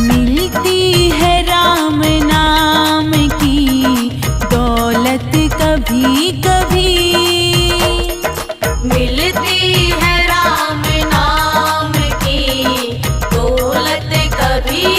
मिलती है राम नाम की दौलत कभी कभी, मिलती है राम नाम की दौलत कभी